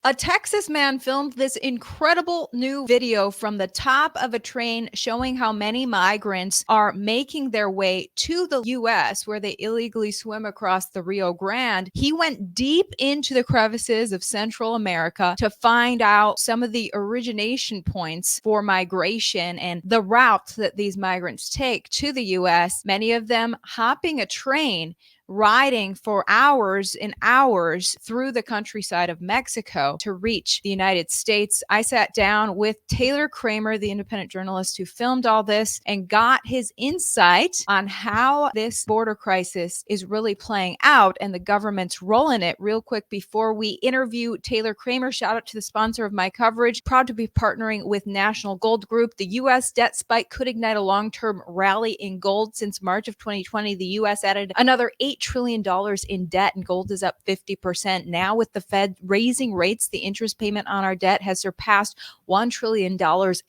A Texas man filmed this incredible new video from the top of a train showing how many migrants are making their way to the US where they illegally swim across the Rio Grande. He went deep into the crevices of Central America to find out some of the origination points for migration and the routes that these migrants take to the US, many of them hopping a train, riding for hours and hours through the countryside of Mexico to reach the United States. I sat down with Taylor Kramer, the independent journalist who filmed all this, and got his insight on how this border crisis is really playing out and the government's role in it. Real quick, before we interview Taylor Kramer, shout out to the sponsor of my coverage. Proud to be partnering with National Gold Group. The U.S. debt spike could ignite a long-term rally in gold. Since March of 2020, the U.S. added another $8 trillion in debt, and gold is up 50%. Now, with the Fed raising rates, the interest payment on our debt has surpassed $1 trillion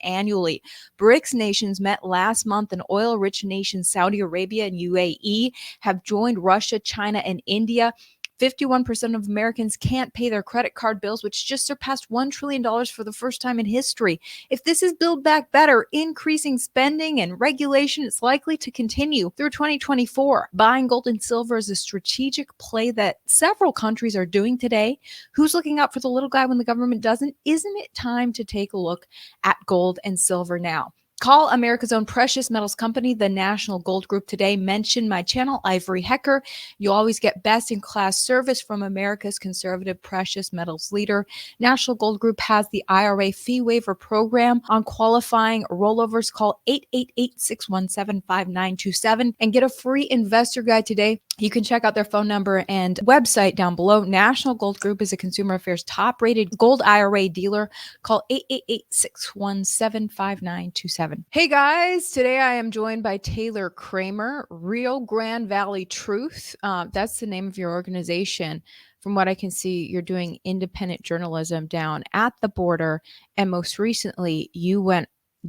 annually. BRICS nations met last month, and oil-rich nations Saudi Arabia and UAE have joined Russia, China, and India. 51% of Americans can't pay their credit card bills, which just surpassed $1 trillion for the first time in history. If this is Build Back Better, increasing spending and regulation, it's likely to continue through 2024. Buying gold and silver is a strategic play that several countries are doing today. Who's looking out for the little guy when the government doesn't? Isn't it time to take a look at gold and silver now? Call America's own precious metals company, the National Gold Group, today. Mention my channel, Ivory Hecker. You always get best-in-class service from America's conservative precious metals leader. National Gold Group has the IRA fee waiver program on qualifying rollovers. Call 888-617-5927 and get a free investor guide today. You can check out their phone number and website down below. National Gold Group is a Consumer Affairs top-rated gold IRA dealer. Call 888-617-5927. Hey guys, today I am joined by Taylor Kramer, Rio Grande Valley Truth. That's the name of your organization. From what I can see, you're doing independent journalism down at the border. And most recently, you went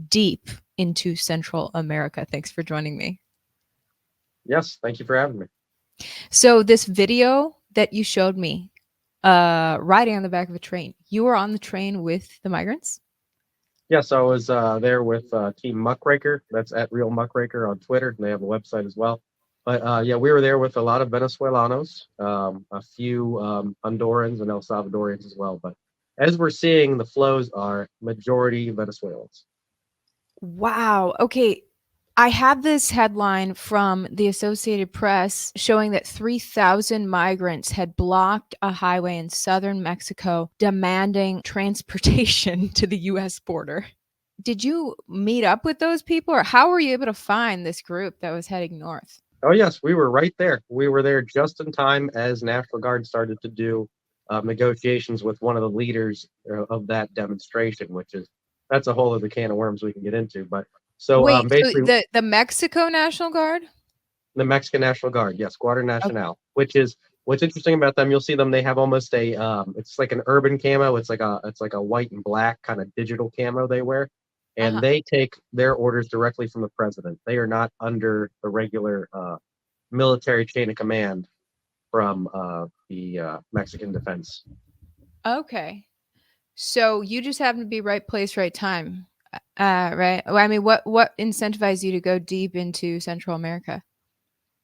deep into Central America. Thanks for joining me. Yes, thank you for having me. So this video that you showed me, riding on the back of a train, you were on the train with the migrants? Yes, I was there with Team Muckraker. That's at Real Muckraker on Twitter. And they have a website as well. But yeah, we were there with a lot of Venezuelanos, a few Hondurans and El Salvadorians as well. But as we're seeing, the flows are majority Venezuelans. Wow. Okay. I have this headline from the Associated Press showing that 3,000 migrants had blocked a highway in southern Mexico demanding transportation to the U.S. border. Did you meet up with those people, or how were you able to find this group that was heading north? Oh, yes, we were right there. We were there just in time as National Guard started to do negotiations with one of the leaders of that demonstration, that's a whole other can of worms we can get into. But so Wait, basically, so the Mexico National Guard? the Mexican National Guard, yes, Guardia Nacional, which is what's interesting about them. You'll see them; they have almost a it's like an urban camo. It's like a white and black kind of digital camo they wear, and they take their orders directly from the president. They are not under the regular military chain of command from the Mexican defense. Okay. So you just happen to be right place, right time. Right. Well, I mean, what incentivized you to go deep into Central America?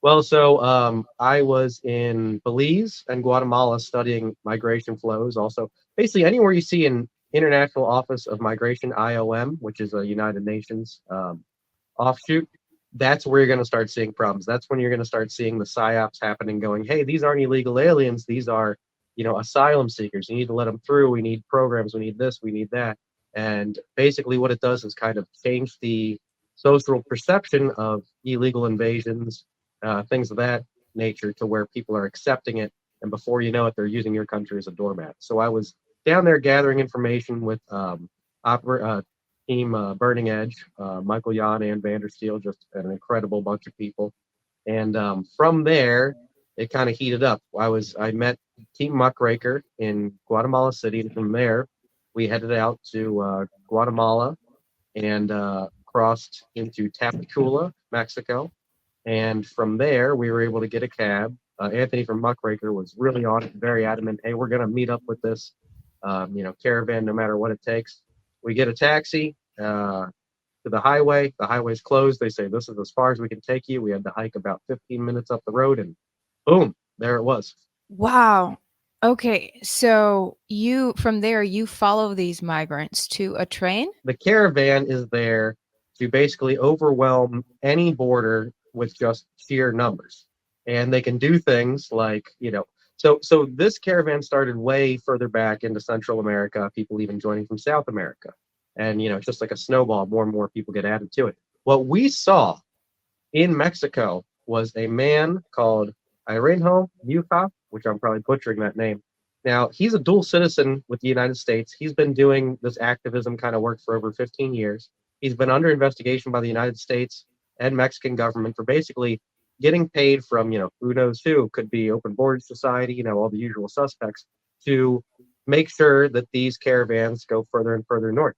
Well, so I was in Belize and Guatemala studying migration flows. Also, basically anywhere you see an International Office of Migration, IOM, which is a United Nations offshoot, that's where you're going to start seeing problems. That's when you're going to start seeing the psyops happening, going, hey, these aren't illegal aliens. These are, asylum seekers. You need to let them through. We need programs. We need this. We need that. And basically what it does is kind of change the social perception of illegal invasions, things of that nature, to where people are accepting it. And before you know it, they're using your country as a doormat. So I was down there gathering information with team Burning Edge, Michael Yan and Vandersteel, just an incredible bunch of people. And from there, it kind of heated up. I met Team Muckraker in Guatemala City, and from there, we headed out to Guatemala and crossed into Tapachula, Mexico. And from there, we were able to get a cab. Anthony from Muckraker was really on it, very adamant. Hey, we're going to meet up with this Caravan, no matter what it takes. We get a taxi to the highway. The highway's closed. They say, this is as far as we can take you. We had to hike about 15 minutes up the road, and boom, there it was. Wow. Okay, so you from there you follow these migrants to a train? The caravan is there to basically overwhelm any border with just sheer numbers. And they can do things like, so this caravan started way further back into Central America, people even joining from South America. And, it's just like a snowball, more and more people get added to it. What we saw in Mexico was a man called Irenho Yuka, which I'm probably butchering that name. Now, he's a dual citizen with the United States. He's been doing this activism kind of work for over 15 years. He's been under investigation by the United States and Mexican government for basically getting paid from, who knows who, could be Open Borders Society, all the usual suspects, to make sure that these caravans go further and further north.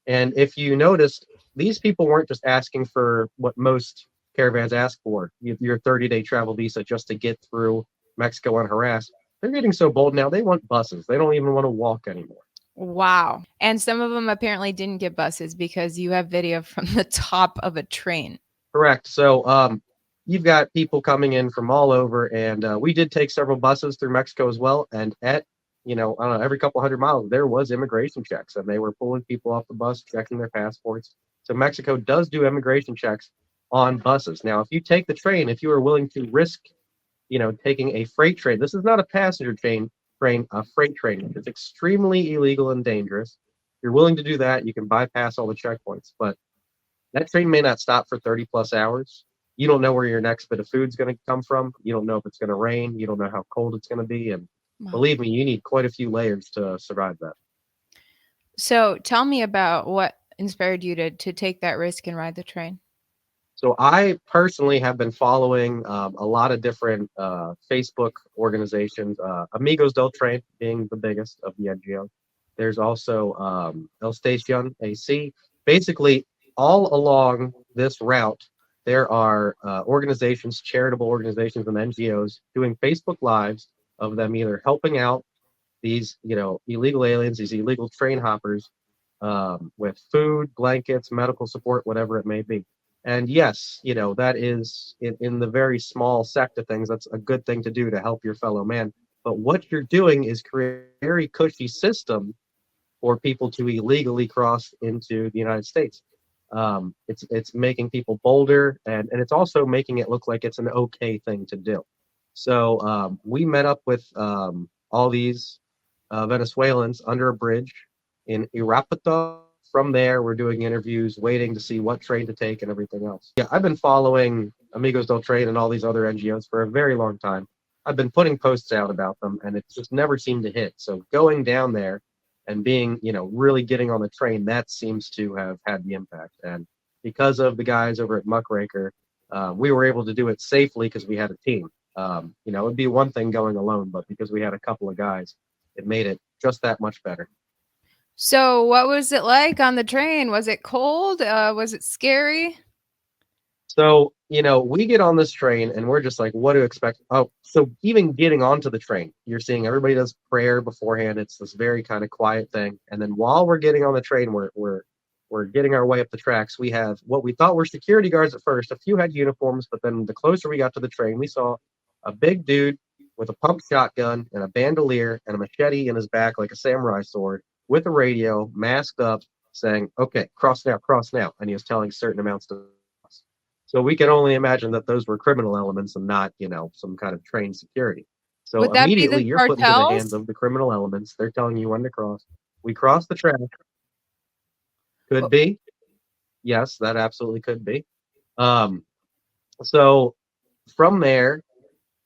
And if you noticed, these people weren't just asking for what most caravans ask for, your 30-day travel visa just to get through Mexico unharassed. They're getting so bold now, they want buses. They don't even want to walk anymore. Wow. And some of them apparently didn't get buses because you have video from the top of a train. Correct. So you've got people coming in from all over, and we did take several buses through Mexico as well. And at I don't know, every couple hundred miles, there was immigration checks, and they were pulling people off the bus, checking their passports. So Mexico does do immigration checks on buses. Now, if you take the train, if you are willing to risk, taking a freight train, this is not a passenger train, a freight train, which is extremely illegal and dangerous. If you're willing to do that, you can bypass all the checkpoints. But that train may not stop for 30 plus hours. You don't know where your next bit of food's going to come from. You don't know if it's going to rain. You don't know how cold it's going to be. And believe me, you need quite a few layers to survive that. So tell me about what inspired you to take that risk and ride the train. So I personally have been following a lot of different Facebook organizations, Amigos del Tren being the biggest of the NGOs. There's also El Estacion AC. Basically, all along this route, there are organizations, charitable organizations and NGOs doing Facebook Lives of them either helping out these, illegal aliens, these illegal train hoppers with food, blankets, medical support, whatever it may be. And yes, that is in the very small sect of things, that's a good thing to do to help your fellow man. But what you're doing is create a very cushy system for people to illegally cross into the United States. It's making people bolder, and it's also making it look like it's an okay thing to do. So we met up with all these Venezuelans under a bridge in Irapuato. From there, we're doing interviews, waiting to see what train to take and everything else. Yeah, I've been following Amigos del Train and all these other NGOs for a very long time. I've been putting posts out about them, and it's just never seemed to hit. So going down there and being, really getting on the train, that seems to have had the impact. And because of the guys over at Muckraker, we were able to do it safely because we had a team. It'd be one thing going alone, but because we had a couple of guys, it made it just that much better. So what was it like on the train? Was it cold? Was it scary? So, we get on this train and we're just like, what to expect? Oh, so even getting onto the train, you're seeing everybody does prayer beforehand. It's this very kind of quiet thing. And then while we're getting on the train, we're getting our way up the tracks. We have what we thought were security guards at first. A few had uniforms, but then the closer we got to the train, we saw a big dude with a pump shotgun and a bandolier and a machete in his back like a samurai sword with a radio, masked up, saying, okay, cross now. And he was telling certain amounts to us. So we can only imagine that those were criminal elements and not, some kind of trained security. So Would that be immediately the you're put into the cartels? hands of the criminal elements. They're telling you when to cross. We cross the track. Could be. Yes, that absolutely could be. So from there,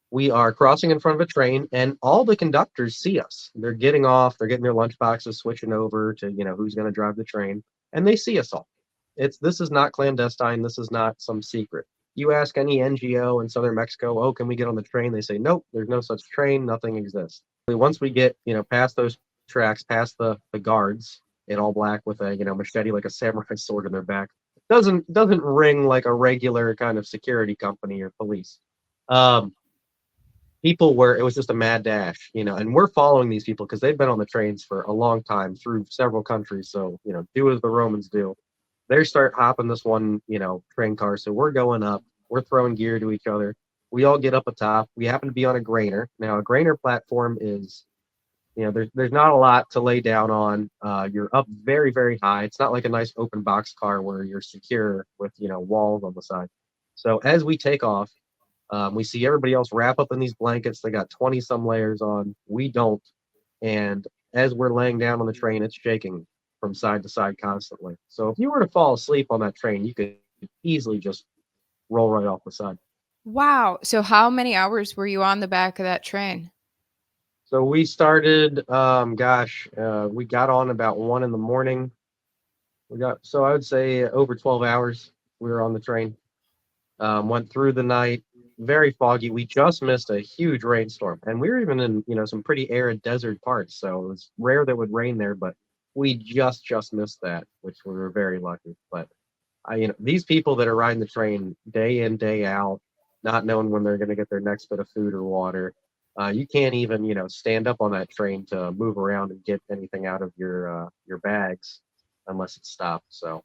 we are crossing in front of a train, and all the conductors see us. They're getting off, they're getting their lunch boxes, switching over to, who's going to drive the train, and they see us all. This is not clandestine. This is not some secret. You ask any NGO in southern Mexico, oh, can we get on the train? They say, nope, there's no such train. Nothing exists. Once we get, past those tracks, past the guards in all black with a, machete like a samurai sword in their back, doesn't ring like a regular kind of security company or police. people were, it was just a mad dash, and we're following these people because they've been on the trains for a long time through several countries. So, do as the Romans do. They start hopping this one, train car. So we're going up, we're throwing gear to each other. We all get up atop. We happen to be on a grainer. Now, a grainer platform is, there's not a lot to lay down on. You're up very, very high. It's not like a nice open box car where you're secure with, walls on the side. So as we take off, we see everybody else wrap up in these blankets. They got 20 some layers on. We don't. And as we're laying down on the train, it's shaking from side to side constantly. So if you were to fall asleep on that train, you could easily just roll right off the side. Wow. So how many hours were you on the back of that train? So we started, we got on about 1 in the morning. So I would say over 12 hours we were on the train. Went through the night, very foggy. We just missed a huge rainstorm, and we were even in some pretty arid desert parts. So it was rare that it would rain there, but we just missed that, which we were very lucky. But these people that are riding the train day in day out, not knowing when they're going to get their next bit of food or water. You can't even stand up on that train to move around and get anything out of your bags unless it's stopped. So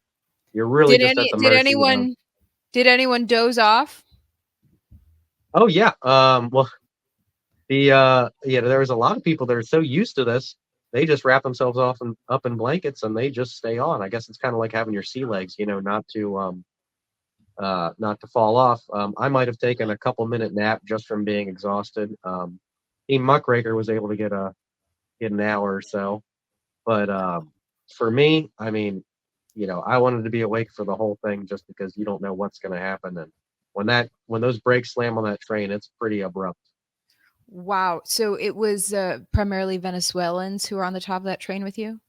you're really Did just at any the did mercy of. anyone did anyone doze off? Oh yeah. Well, there was a lot of people that are so used to this, they just wrap themselves off and up in blankets and they just stay on. I guess it's kind of like having your sea legs, not to fall off. I might have taken a couple-minute nap just from being exhausted. Team Muckraker was able to get an hour or so, but for me, I mean, I wanted to be awake for the whole thing just because you don't know what's going to happen, and when those brakes slam on that train, it's pretty abrupt. Wow. So it was primarily Venezuelans who were on the top of that train with you?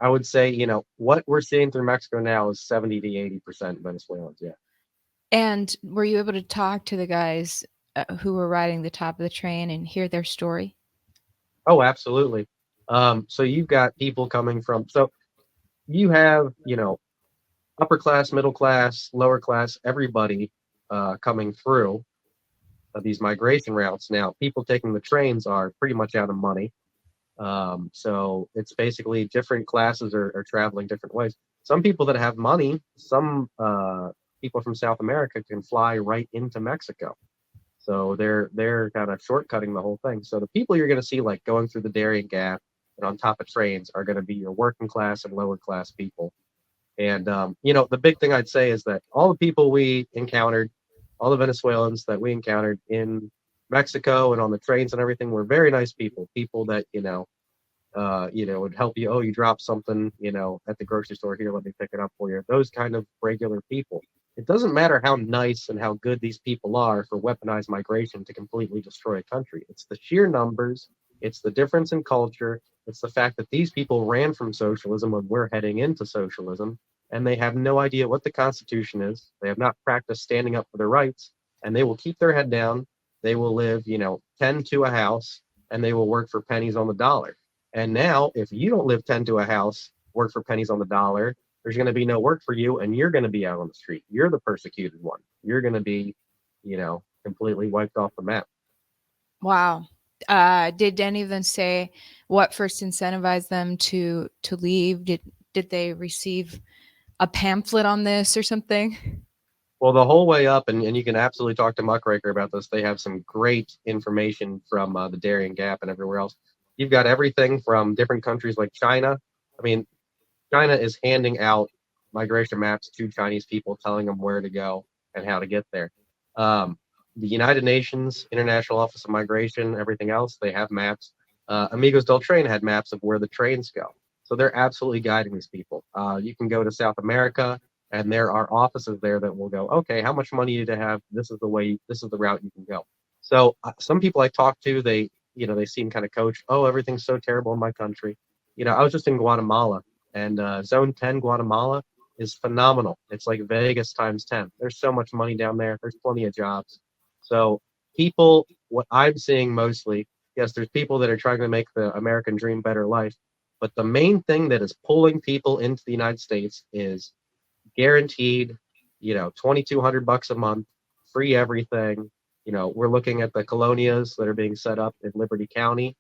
I would say, what we're seeing through Mexico now is 70 to 80% Venezuelans. Yeah. And were you able to talk to the guys who were riding the top of the train and hear their story? Oh, absolutely. So you've got people coming from, so you have, upper class, middle class, lower class, everybody coming through these migration routes. Now, people taking the trains are pretty much out of money. So it's basically different classes are traveling different ways. Some people that have money, some people from South America can fly right into Mexico. So they're kind of shortcutting the whole thing. So the people you're going to see like going through the Darien Gap and on top of trains are going to be your working class and lower class people. And the big thing I'd say is that all the people we encountered, all the Venezuelans that we encountered in Mexico and on the trains and everything were very nice people. People that would help you. Oh, you dropped something, at the grocery store. Here, let me pick it up for you. Those kind of regular people. It doesn't matter how nice and how good these people are for weaponized migration to completely destroy a country. It's the sheer numbers. It's the difference in culture. It's the fact that these people ran from socialism when we're heading into socialism, and they have no idea what the Constitution is. They have not practiced standing up for their rights, and they will keep their head down. They will live, 10 to a house, and they will work for pennies on the dollar. And now, if you don't live 10 to a house, work for pennies on the dollar, there's going to be no work for you, and you're going to be out on the street. You're the persecuted one. You're going to be, completely wiped off the map. Wow. Did any of them say what first incentivized them to leave? Did they receive a pamphlet on this or something? Well, the whole way up, and you can absolutely talk to Muckraker about this. They have some great information from the Darien Gap and everywhere else. You've got everything from different countries like China. I mean, China is handing out migration maps to Chinese people, telling them where to go and how to get there. The United Nations, International Office of Migration, everything else, they have maps. Amigos del Train had maps of where the trains go. So they're absolutely guiding these people. You can go to South America, and there are offices there that will go, okay, how much money do you have? This is the way, this is the route you can go. So some people I talk to, they seem kind of coach. Oh, everything's so terrible in my country. I was just in Guatemala, and Zone 10 Guatemala is phenomenal. It's like Vegas times 10. There's so much money down there. There's plenty of jobs. So people, what I'm seeing mostly, yes, there's people that are trying to make the American dream better life, but the main thing that is pulling people into the United States is guaranteed, $2,200 a month, free everything, we're looking at the colonias that are being set up in Liberty County,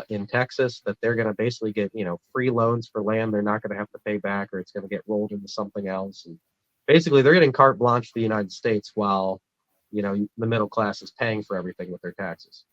in Texas, that they're going to basically get, free loans for land they're not going to have to pay back, or it's going to get rolled into something else. And basically, they're getting carte blanche to the United States while, the middle class is paying for everything with their taxes.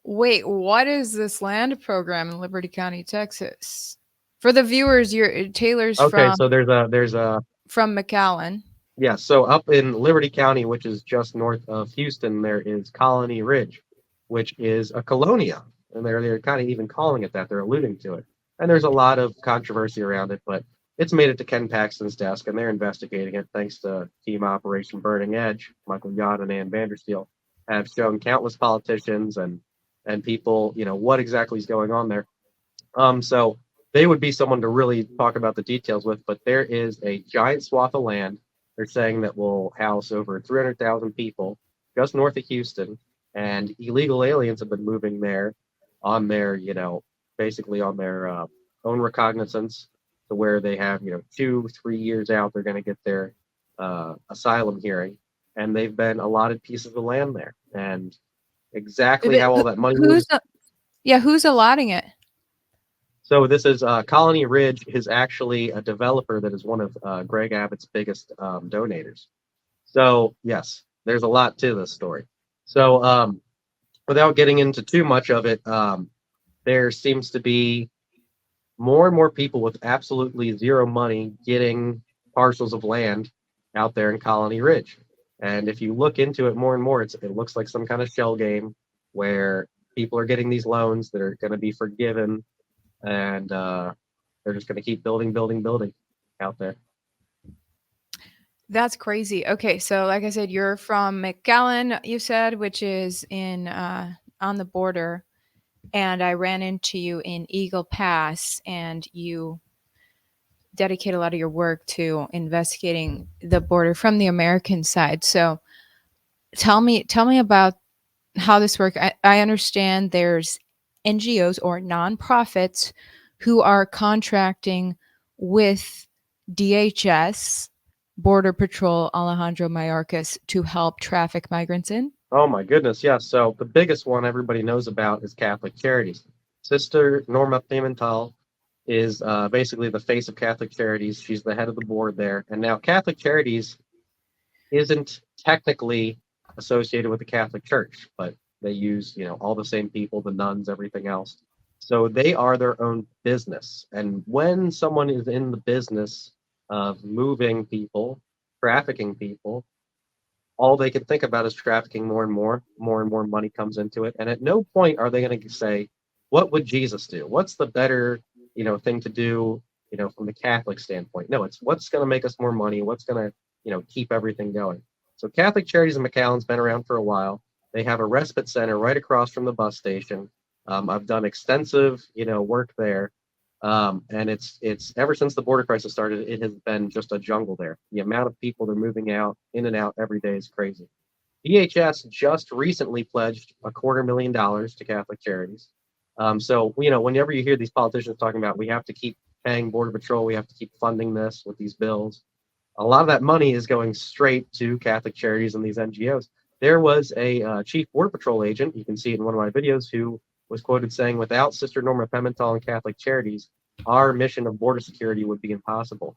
Wait, what is this land program in Liberty County, Texas? For the viewers, Taylor's Okay, so there's a from McAllen. yeah, so up in Liberty County, which is just north of Houston, there is Colony Ridge, which is a colonia. And they're kind of even calling it that. They're alluding to it. And there's a lot of controversy around it, but it's made it to Ken Paxton's desk, and they're investigating it thanks to Team Operation Burning Edge. Michael Yod and Ann Vandersteel have shown countless politicians and people, what exactly is going on there. So they would be someone to really talk about the details with, but there is a giant swath of land they're saying that will house over 300,000 people just north of Houston, and illegal aliens have been moving there on their, basically on their own recognizance, to where they have, 2-3 years out, they're going to get their asylum hearing, and they've been allotted pieces of land there, and exactly how all that money moves. Who's allotting it? So this is Colony Ridge is actually a developer that is one of Greg Abbott's biggest donators. So yes, there's a lot to this story. So without getting into too much of it, there seems to be more and more people with absolutely zero money getting parcels of land out there in Colony Ridge. And if you look into it more and more, it looks like some kind of shell game where people are getting these loans that are going to be forgiven, and they're just going to keep building out there. That's crazy. Okay, so like I said, you're from McAllen, you said, which is in on the border, and I ran into you in Eagle Pass, and you dedicate a lot of your work to investigating the border from the American side. So tell me about how this works. I understand there's NGOs or nonprofits who are contracting with DHS, Border Patrol, Alejandro Mayorkas, to help traffic migrants in. Oh my goodness, yes. So the biggest one everybody knows about is Catholic Charities. Sister Norma Pimentel is basically the face of Catholic Charities. She's the head of the board there. And now Catholic Charities isn't technically associated with the Catholic Church, but they use, all the same people, the nuns, everything else. So they are their own business. And when someone is in the business of moving people, trafficking people, all they can think about is trafficking more and more money comes into it. And at no point are they going to say, what would Jesus do? What's the better, thing to do, from the Catholic standpoint? No, it's what's going to make us more money, what's going to, keep everything going. So Catholic Charities in McAllen's been around for a while. They have a respite center right across from the bus station. I've done extensive, work there. And it's ever since the border crisis started, it has been just a jungle there. The amount of people they're moving out, in and out every day is crazy. DHS just recently pledged $250,000 to Catholic Charities. So, whenever you hear these politicians talking about, we have to keep paying Border Patrol, we have to keep funding this with these bills, a lot of that money is going straight to Catholic Charities and these NGOs. There was a chief Border Patrol agent, you can see it in one of my videos, who was quoted saying, without Sister Norma Pimentel and Catholic Charities, our mission of border security would be impossible.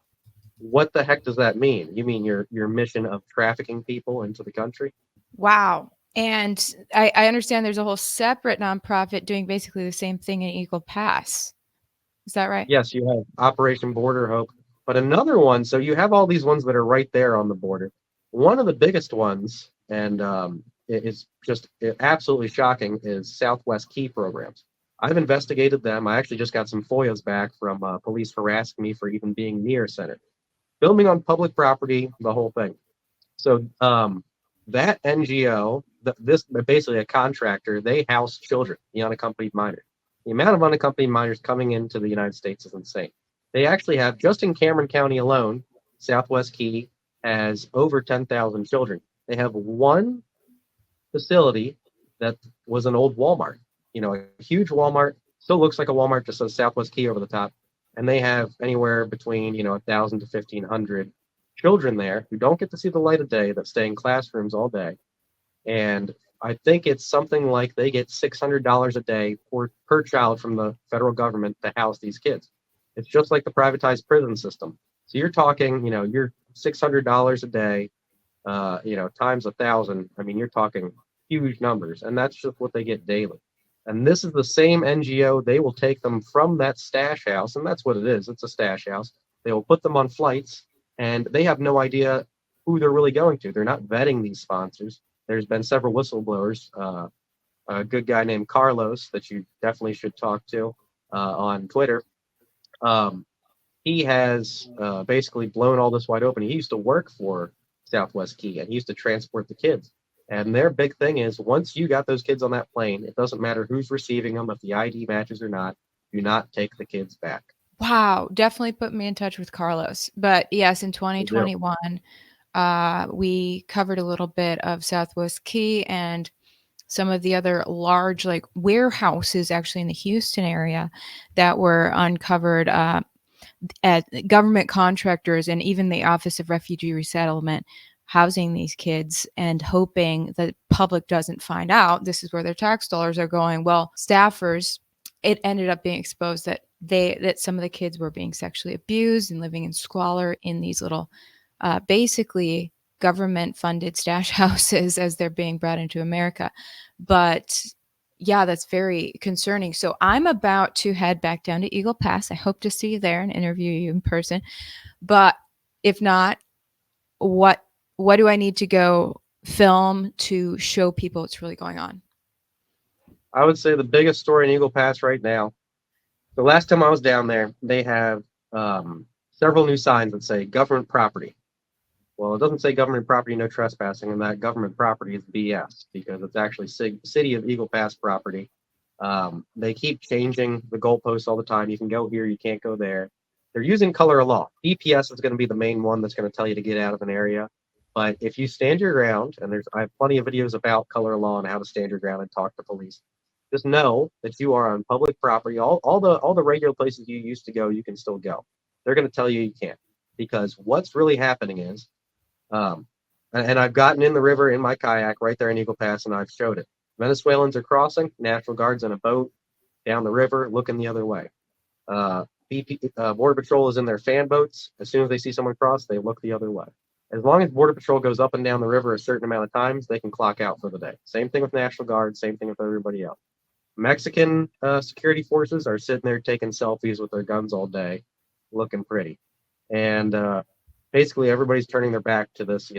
What the heck does that mean? You mean your mission of trafficking people into the country? Wow. And I understand there's a whole separate nonprofit doing basically the same thing in Eagle Pass. Is that right? Yes, you have Operation Border Hope. But another one, so you have all these ones that are right there on the border. One of the biggest ones, and it's just absolutely shocking, is Southwest Key programs. I've investigated them. I actually just got some FOIAs back from police harassing me for even being near a center. Filming on public property, the whole thing. So that NGO, this basically a contractor, they house children, the unaccompanied minors. The amount of unaccompanied minors coming into the United States is insane. They actually have, just in Cameron County alone, Southwest Key has over 10,000 children. They have one facility that was an old Walmart, a huge Walmart, still looks like a Walmart, just says Southwest Key over the top. And they have anywhere between, 1,000 to 1,500 children there who don't get to see the light of day, that stay in classrooms all day. And I think it's something like they get $600 a day per child from the federal government to house these kids. It's just like the privatized prison system. So you're talking, you're $600 a day, times 1,000. I mean, you're talking huge numbers, and that's just what they get daily. And this is the same NGO. They will take them from that stash house, and that's what it is. It's a stash house. They will put them on flights, and they have no idea who they're really going to. They're not vetting these sponsors. There's been several whistleblowers. A good guy named Carlos that you definitely should talk to on Twitter. Um, he has basically blown all this wide open. He used to work for Southwest Key, and he used to transport the kids. And their big thing is once you got those kids on that plane, it doesn't matter who's receiving them, if the ID matches or not, do not take the kids back. Wow, definitely put me in touch with Carlos. But yes, in 2021, we covered a little bit of Southwest Key and some of the other large like warehouses actually in the Houston area that were uncovered at government contractors and even the Office of Refugee Resettlement housing these kids and hoping that the public doesn't find out. This is where their tax dollars are going. Well, staffers, it ended up being exposed that some of the kids were being sexually abused and living in squalor in these little basically government funded stash houses as they're being brought into America. But yeah, that's very concerning. So I'm about to head back down to Eagle Pass. I hope to see you there and interview you in person. But if not, what do I need to go film to show people what's really going on? I would say the biggest story in Eagle Pass right now. The last time I was down there, they have several new signs that say government property. Well, it doesn't say government property, no trespassing, and that government property is BS because it's actually City of Eagle Pass property. They keep changing the goalposts all the time. You can go here, you can't go there. They're using color of law. DPS is going to be the main one that's going to tell you to get out of an area. But if you stand your ground, and I have plenty of videos about color of law and how to stand your ground and talk to police, just know that you are on public property. All the regular places you used to go, you can still go. They're going to tell you can't because what's really happening is. And I've gotten in the river in my kayak right there in Eagle Pass, and I've showed it. Venezuelans are crossing, National Guard's in a boat down the river looking the other way. Border Patrol is in their fan boats. As soon as they see someone cross, they look the other way. As long as Border Patrol goes up and down the river a certain amount of times, they can clock out for the day. Same thing with National Guard, same thing with everybody else. Mexican security forces are sitting there taking selfies with their guns all day, looking pretty. And basically everybody's turning their back to this,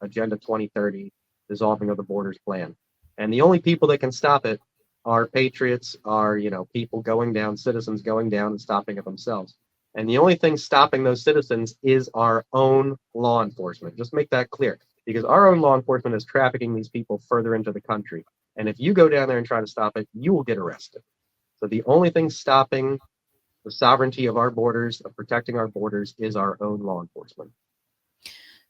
Agenda 2030 dissolving of the borders plan. And the only people that can stop it are patriots, are, people going down, citizens going down and stopping it themselves. And the only thing stopping those citizens is our own law enforcement. Just make that clear, because our own law enforcement is trafficking these people further into the country. And if you go down there and try to stop it, you will get arrested. So the only thing stopping the sovereignty of our borders, of protecting our borders, is our own law enforcement.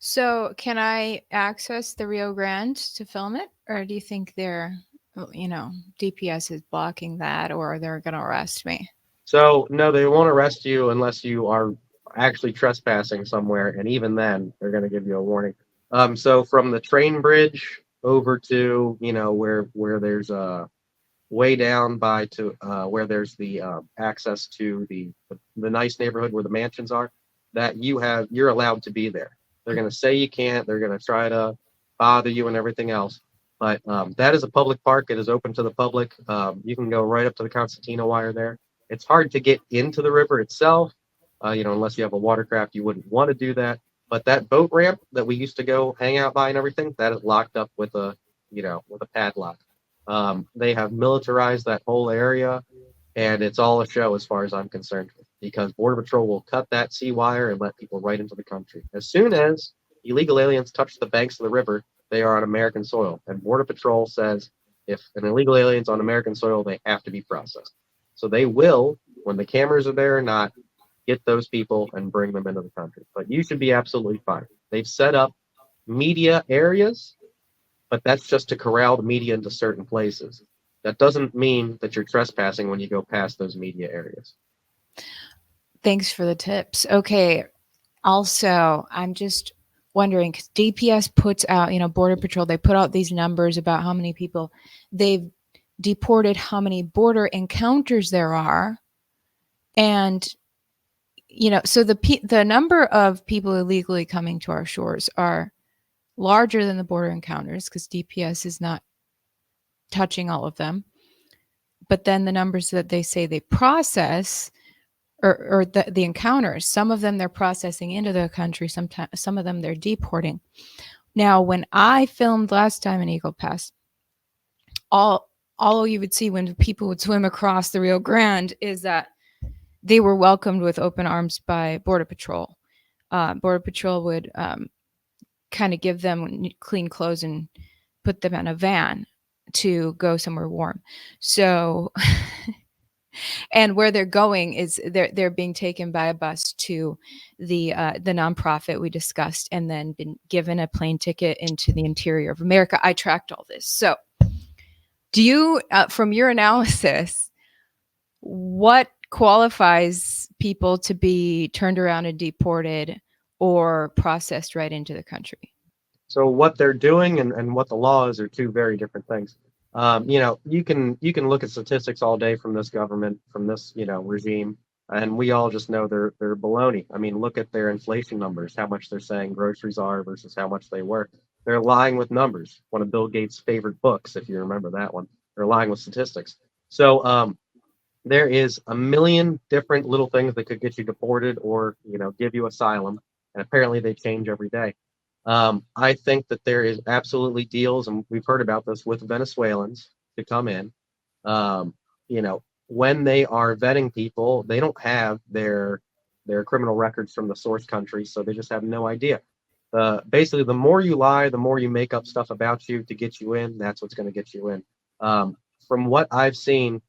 So can I access the Rio Grande to film it? Or do you think DPS is blocking that, or they're going to arrest me? So no, they won't arrest you unless you are actually trespassing somewhere. And even then they're going to give you a warning. So from the train bridge over to, where there's way down by to where there's the access to the nice neighborhood where the mansions are, that you're allowed to be there. They're going to say you can't. They're going to try to bother you and everything else. But that is a public park. It is open to the public. You can go right up to the Constantino wire there. It's hard to get into the river itself, unless you have a watercraft. You wouldn't want to do that. But that boat ramp that we used to go hang out by and everything, that is locked up with a padlock. They have militarized that whole area, and it's all a show as far as I'm concerned, because Border Patrol will cut that sea wire and let people right into the country. As soon as illegal aliens touch the banks of the river, they are on American soil. And Border Patrol says if an illegal alien's on American soil, they have to be processed. So they will, when the cameras are there or not, get those people and bring them into the country. But you should be absolutely fine. They've set up media areas, but that's just to corral the media into certain places. That doesn't mean that you're trespassing when you go past those media areas. Thanks for the tips. Okay. Also, I'm just wondering, 'cause DPS puts out, Border Patrol, they put out these numbers about how many people they've deported, how many border encounters there are. And, so the number of people illegally coming to our shores are larger than the border encounters because DPS is not touching all of them. But then the numbers that they say they process, or the encounters, some of them they're processing into the country, sometimes some of them they're deporting. Now, when I filmed last time in Eagle Pass, all you would see when people would swim across the Rio Grande is that they were welcomed with open arms by Border Patrol. Border Patrol would kind of give them clean clothes and put them in a van to go somewhere warm. So, and where they're going is they're being taken by a bus to the nonprofit we discussed, and then been given a plane ticket into the interior of America. I tracked all this. So, do you, from your analysis, what qualifies people to be turned around and deported or processed right into the country? So what they're doing and what the law is are two very different things. You can look at statistics all day from this government, from this regime, and we all just know they're baloney. I mean, look at their inflation numbers, how much they're saying groceries are versus how much they were. They're lying with numbers. One of Bill Gates' favorite books, if you remember that one. They're lying with statistics. So there is a million different little things that could get you deported or give you asylum, and apparently they change every day. I think that there is absolutely deals, and we've heard about this with Venezuelans to come in. Um, when they are vetting people, they don't have their criminal records from the source country, so they just have no idea. Basically, the more you lie, the more you make up stuff about you to get you in. That's what's going to get you in. From what I've seen,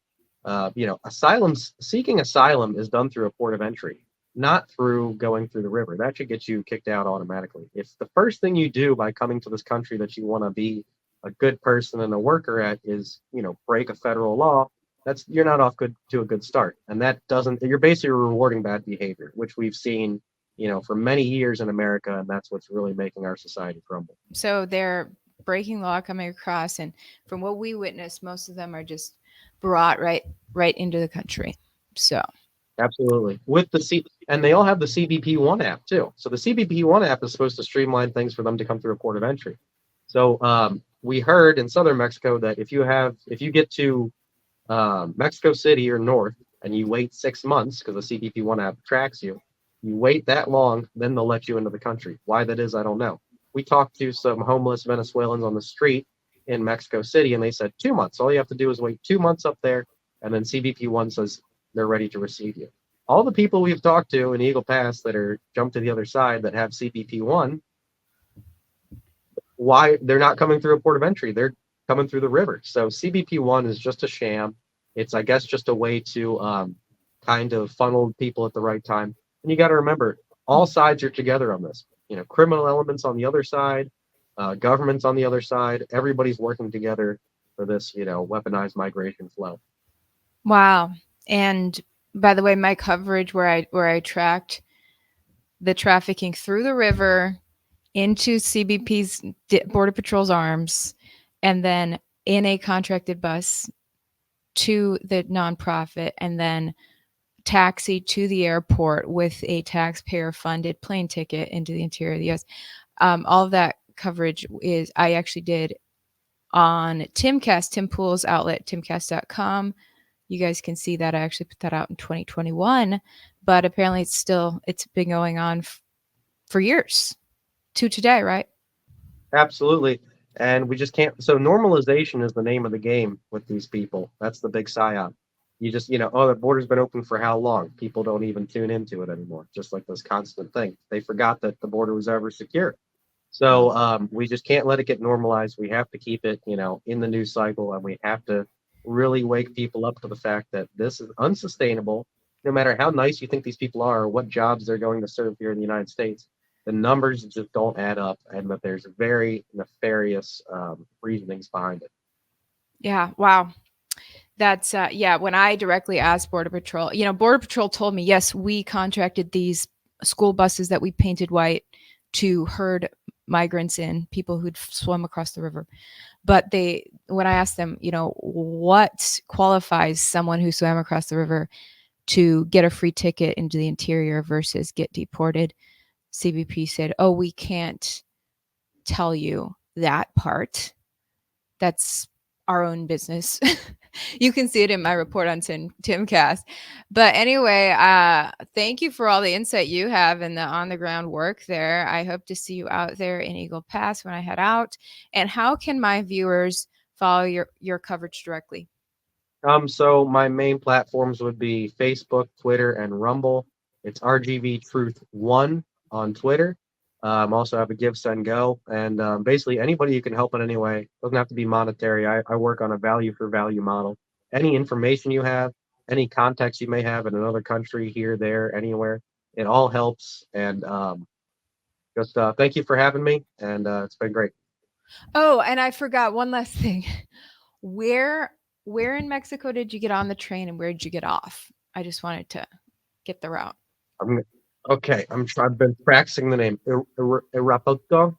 seeking asylum is done through a port of entry, not through going through the river. That should get you kicked out automatically. If the first thing you do by coming to this country that you want to be a good person and a worker at is, break a federal law, you're not off to a good start. And that doesn't, you're basically rewarding bad behavior, which we've seen, for many years in America, and that's what's really making our society crumble. So they're breaking law coming across, and from what we witnessed, most of them are just brought right into the country. So absolutely, and they all have the CBP One app too. So the CBP One app is supposed to streamline things for them to come through a port of entry. So we heard in southern Mexico that if you get to Mexico City or north and you wait 6 months because the CBP One app tracks you wait that long, then they'll let you into the country. Why that is, I don't know. We talked to some homeless Venezuelans on the street in Mexico City, and they said 2 months. All you have to do is wait 2 months up there, and then CBP One says they're ready to receive you. All the people we've talked to in Eagle Pass that are jumped to the other side that have CBP One, why they're not coming through a port of entry? They're coming through the river. So CBP One is just a sham. It's, I guess, just a way to kind of funnel people at the right time. And you got to remember, all sides are together on this. Criminal elements on the other side, governments on the other side. Everybody's working together for this, weaponized migration flow. Wow. And by the way, my coverage where I tracked the trafficking through the river into CBP's Border Patrol's arms, and then in a contracted bus to the nonprofit, and then taxi to the airport with a taxpayer-funded plane ticket into the interior of the U.S. All of that coverage I actually did on Timcast, Tim Pool's outlet, timcast.com. You guys can see that I actually put that out in 2021, but apparently it's been going on for years to today, right? Absolutely. And we just can't. So normalization is the name of the game with these people. That's the big psyop. You just, the border's been open for how long? People don't even tune into it anymore. Just like this constant thing. They forgot that the border was ever secure. So we just can't let it get normalized. We have to keep it, in the news cycle, and we have to really wake people up to the fact that this is unsustainable. No matter how nice you think these people are or what jobs they're going to serve here in the United States, the numbers just don't add up, and that there's very nefarious reasonings behind it. Yeah. Wow. That's when I directly asked Border Patrol, Border Patrol told me, yes, we contracted these school buses that we painted white to herd migrants in, people who'd swum across the river. But when I asked them, what qualifies someone who swam across the river to get a free ticket into the interior versus get deported, CBP said, "Oh, we can't tell you that part. That's our own business." You can see it in my report on Timcast. But anyway, thank you for all the insight you have and the on the ground work there. I hope to see you out there in Eagle Pass when I head out. And how can my viewers follow your coverage directly? So my main platforms would be Facebook, Twitter, and Rumble. It's RGV Truth One on Twitter. Also have a Give Send Go, and basically anybody you can help in any way. Doesn't have to be monetary. I work on a value for value model. Any information you have, any contacts you may have in another country, here, there, anywhere, it all helps. And just thank you for having me, and it's been great. Oh, and I forgot one last thing. Where where in Mexico did you get on the train and where did you get off? I just wanted to get the route. I'm okay. I've been practicing the name Irapuato,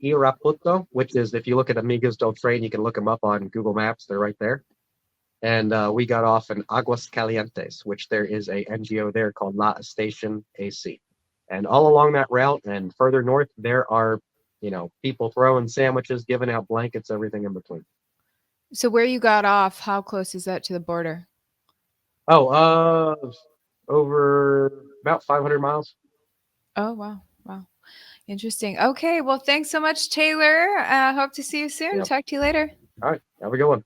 Irapuato, which is if you look at Amigos del Train, you can look them up on Google Maps. They're right there. And we got off in Aguas Calientes, which there is a NGO there called La Station AC. And all along that route and further north, there are people throwing sandwiches, giving out blankets, everything in between. So where you got off, how close is that to the border? Oh, over about 500 miles. Oh, wow. Wow. Interesting. Okay. Well, thanks so much, Taylor. Hope to see you soon. Yeah. Talk to you later. All right. Have a good one.